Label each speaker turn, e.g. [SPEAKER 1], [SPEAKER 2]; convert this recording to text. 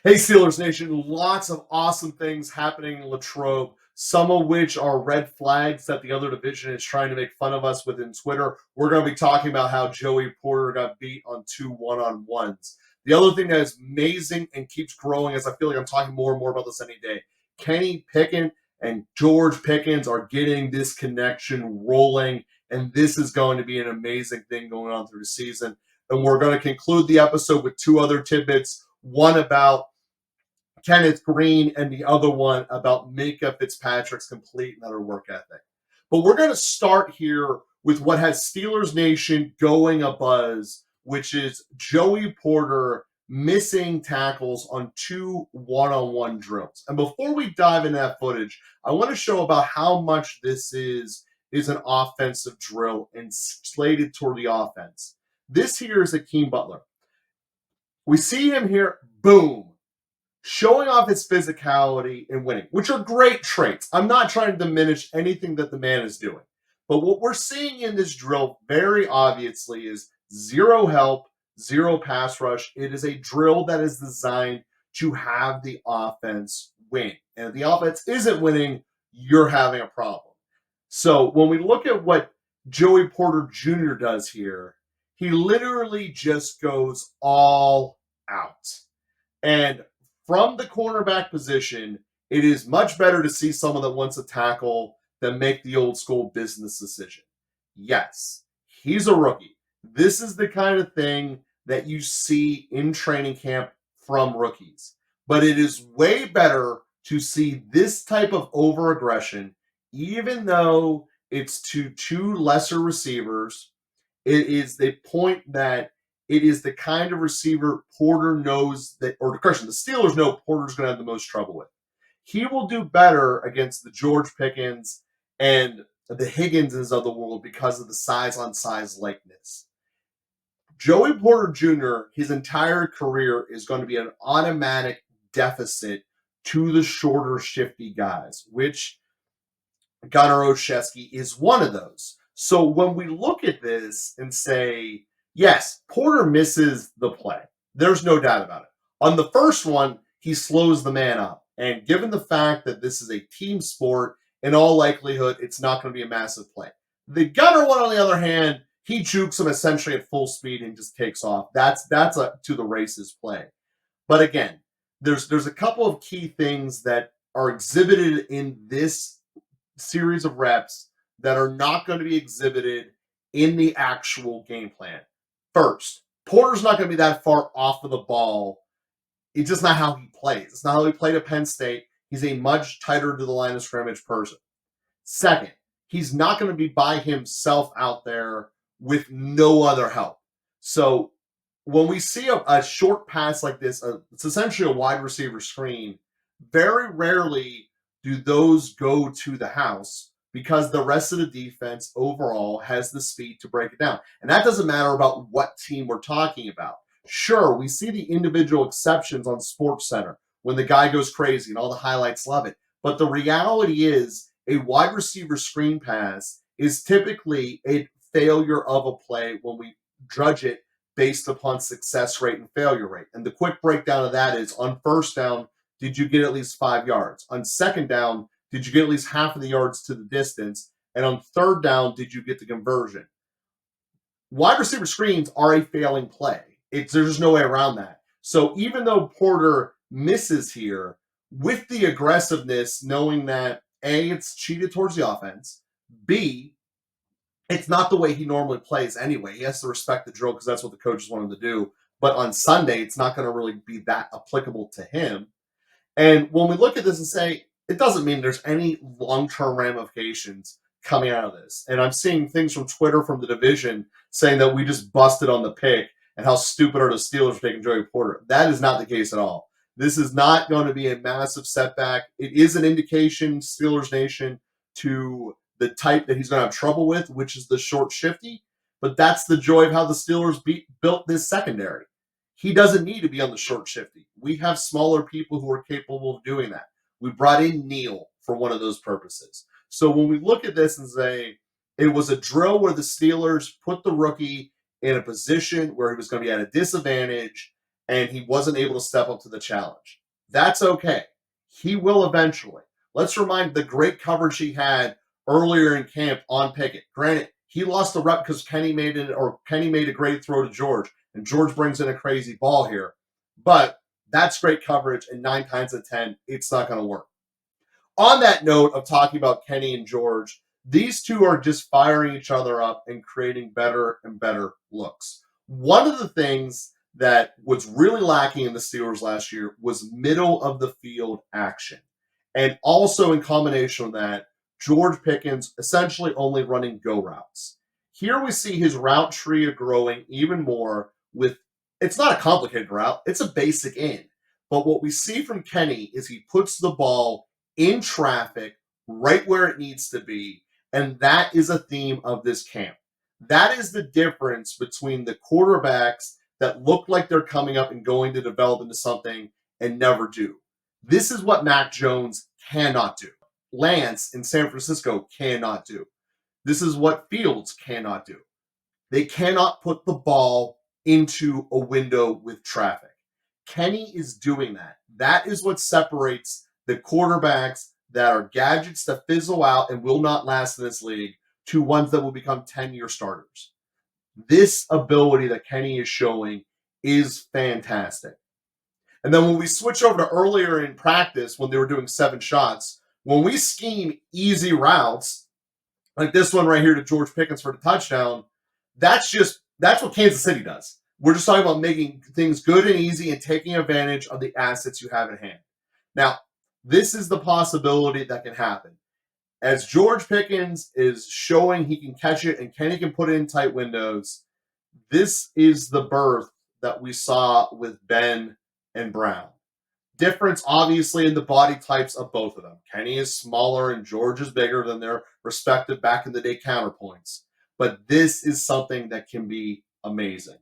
[SPEAKER 1] Hey, Steelers Nation, lots of awesome things happening in Latrobe, some of which are red flags that the other division is trying to make fun of us with in Twitter. We're going to be talking about how Joey Porter got beat on 2 one-on-ones. The other thing that is amazing and keeps growing, as I feel like I'm talking more and more about this any day, Kenny Pickett and George Pickens are getting this connection rolling, and this is going to be an amazing thing going on through the season. And we're going to conclude the episode with 2 other tidbits, one about Kenneth Green, and the other one about Minka Fitzpatrick's complete and utter work ethic. But we're going to start here with what has Steelers Nation going abuzz, which is Joey Porter missing tackles on 2 one-on-one drills. And before we dive into that footage, I want to show about how much this is an offensive drill and slated toward the offense. This here is Akeem Butler. We see him here, boom, showing off his physicality and winning, which are great traits. I'm not trying to diminish anything that the man is doing. But what we're seeing in this drill very obviously is zero help, zero pass rush. It is a drill that is designed to have the offense win. And if the offense isn't winning, you're having a problem. So when we look at what Joey Porter Jr. does here, he literally just goes all out. And from the cornerback position, it is much better to see someone that wants a tackle than make the old school business decision. Yes, he's a rookie. This is the kind of thing that you see in training camp from rookies. But it is way better to see this type of over-aggression, even though it's to 2 lesser receivers. It is the point that it is the kind of receiver Porter knows that, or correction, the Steelers know Porter's going to have the most trouble with. He will do better against the George Pickens and the Higginses of the world because of the size-on-size likeness. Joey Porter Jr., his entire career is going to be an automatic deficit to the shorter, shifty guys, which Gunnar Olszewski is one of those. So when we look at this and say, yes, Porter misses the play. There's no doubt about it. On the first one, he slows the man up. And given the fact that this is a team sport, in all likelihood, it's not going to be a massive play. The Gunner one, on the other hand, he jukes him essentially at full speed and just takes off. That's a to the races play. But again, there's a couple of key things that are exhibited in this series of reps that are not going to be exhibited in the actual game plan. First, Porter's not going to be that far off of the ball. It's just not how he plays. It's not how he played at Penn State. He's a much tighter to the line of scrimmage person. Second, he's not going to be by himself out there with no other help. So when we see a short pass like this, it's essentially a wide receiver screen. Very rarely do those go to the house because the rest of the defense overall has the speed to break it down. And that doesn't matter about what team we're talking about. Sure, we see the individual exceptions on SportsCenter when the guy goes crazy and all the highlights love it. But the reality is a wide receiver screen pass is typically a failure of a play when we judge it based upon success rate and failure rate. And the quick breakdown of that is on first down, did you get at least 5 yards? On second down, did you get at least half of the yards to the distance? And on third down, did you get the conversion? Wide receiver screens are a failing play. There's no way around that. So even though Porter misses here, with the aggressiveness, knowing that A, it's cheated towards the offense, B, it's not the way he normally plays anyway. He has to respect the drill because that's what the coaches want him to do. But on Sunday, it's not going to really be that applicable to him. And when we look at this and say, it doesn't mean there's any long-term ramifications coming out of this. And I'm seeing things from Twitter from the division saying that we just busted on the pick and how stupid are the Steelers for taking Joey Porter. That is not the case at all. This is not going to be a massive setback. It is an indication, Steelers Nation, to the type that he's going to have trouble with, which is the short shifty. But that's the joy of how the Steelers built this secondary. He doesn't need to be on the short shifty. We have smaller people who are capable of doing that. We brought in Neal for one of those purposes. So when we look at this and say it was a drill where the Steelers put the rookie in a position where he was going to be at a disadvantage, and he wasn't able to step up to the challenge. That's okay. He will eventually. Let's remind the great coverage he had earlier in camp on Pickett. Granted, he lost the rep because Kenny made a great throw to George, and George brings in a crazy ball here. But that's great coverage, and 9 times out of 10, it's not going to work. On that note of talking about Kenny and George, these two are just firing each other up and creating better and better looks. One of the things that was really lacking in the Steelers last year was middle of the field action. And also in combination with that, George Pickens essentially only running go routes. Here we see his route tree growing even more with, it's not a complicated route, it's a basic in. But what we see from Kenny is he puts the ball in traffic right where it needs to be. And that is a theme of this camp. That is the difference between the quarterbacks that look like they're coming up and going to develop into something and never do. This is what Mac Jones cannot do. Lance in San Francisco cannot do. This is what Fields cannot do. They cannot put the ball into a window with traffic. Kenny is doing that. That is what separates the quarterbacks that are gadgets that fizzle out and will not last in this league to ones that will become 10-year starters. This ability that Kenny is showing is fantastic. And then when we switch over to earlier in practice, when they were doing 7 shots, when we scheme easy routes, like this one right here to George Pickens for the touchdown, that's what Kansas City does. We're just talking about making things good and easy and taking advantage of the assets you have at hand. Now, this is the possibility that can happen. As George Pickens is showing he can catch it and Kenny can put it in tight windows, this is the birth that we saw with Ben and Brown. Difference, obviously, in the body types of both of them. Kenny is smaller and George is bigger than their respective back in the day counterpoints. But this is something that can be amazing.